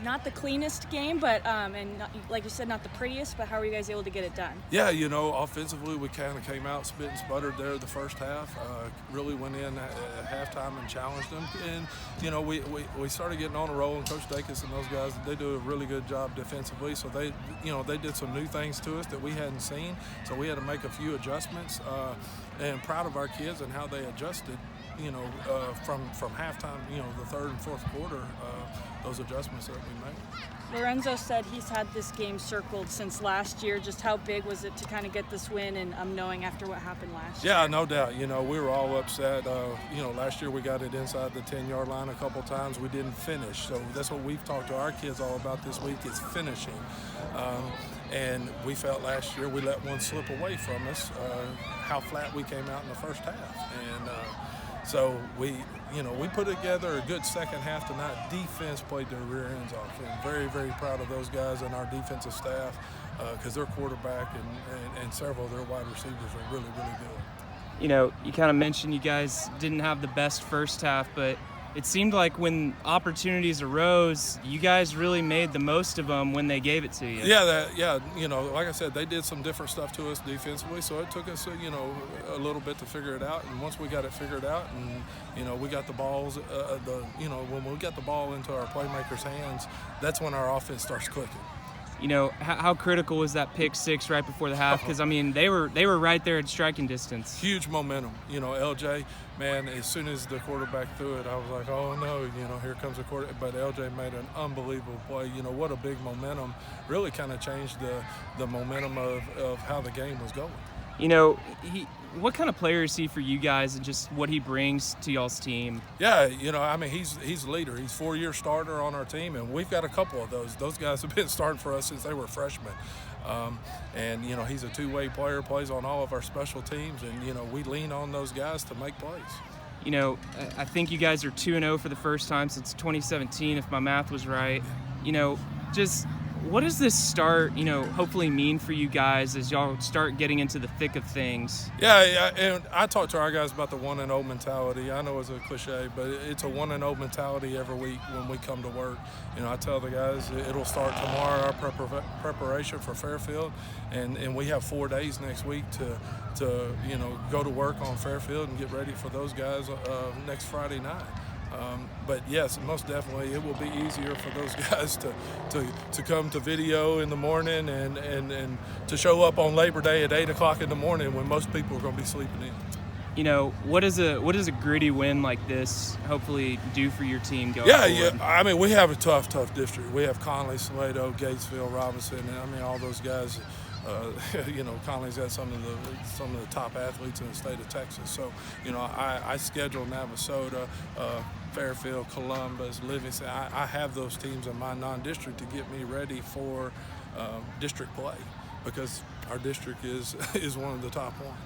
Not the cleanest game, but and not, like you said, not the prettiest. But how were you guys able to get it done? Yeah, offensively we kind of came out spit and sputtered there the first half. Really went in at halftime and challenged them, and we started getting on a roll. And Coach Dacus and those guys, they do a really good job defensively. So they did some new things to us that we hadn't seen. So we had to make a few adjustments. And proud of our kids and how they adjusted. From halftime, the third and fourth quarter, those adjustments that we made. Lorenzo said he's had this game circled since last year. Just how big was it to kind of get this win and knowing after what happened last year? Yeah, no doubt. We were all upset. Last year we got it inside the 10-yard line a couple times. We didn't finish. So that's what we've talked to our kids all about this week is finishing. And we felt last year we let one slip away from us, how flat we came out in the first half. And so we put together a good second half tonight. Defense played their rear ends off. And very, very proud of those guys and our defensive staff because their quarterback and several of their wide receivers are really, really good. You kind of mentioned you guys didn't have the best first half, but it seemed like when opportunities arose, you guys really made the most of them when they gave it to you. Yeah, like I said, they did some different stuff to us defensively, so it took us, a little bit to figure it out. And once we got it figured out, and we got the balls, when we got the ball into our playmakers' hands, that's when our offense starts clicking. How critical was that pick six right before the half? Because they were right there at striking distance. Huge momentum. LJ, man, as soon as the quarterback threw it, I was like, oh no, here comes the quarterback. But LJ made an unbelievable play. What a big momentum. Really kind of changed the momentum of how the game was going. What kind of player is he for you guys and just what he brings to y'all's team? Yeah, he's a leader. He's a 4-year starter on our team, and we've got a couple of those. Those guys have been starting for us since they were freshmen. And he's a two-way player, plays on all of our special teams, and, we lean on those guys to make plays. I think you guys are 2-0 for the first time since 2017, if my math was right. Just what does this start, hopefully mean for you guys as y'all start getting into the thick of things? Yeah, and I talk to our guys about the 1-0 mentality. I know it's a cliche, but it's a 1-0 mentality every week when we come to work. I tell the guys it'll start tomorrow, our preparation for Fairfield, and we have 4 days next week to go to work on Fairfield and get ready for those guys next Friday night. But yes, most definitely it will be easier for those guys to come to video in the morning and to show up on Labor Day at 8 o'clock in the morning when most people are going to be sleeping in. What does a gritty win like this hopefully do for your team going forward? Yeah. We have a tough district. We have Conley, Salado, Gatesville, Robinson, and all those guys. Conley's got some of the top athletes in the state of Texas. So, I schedule Navasota, Fairfield, Columbus, Livingston. I have those teams in my non-district to get me ready for district play because our district is one of the top ones.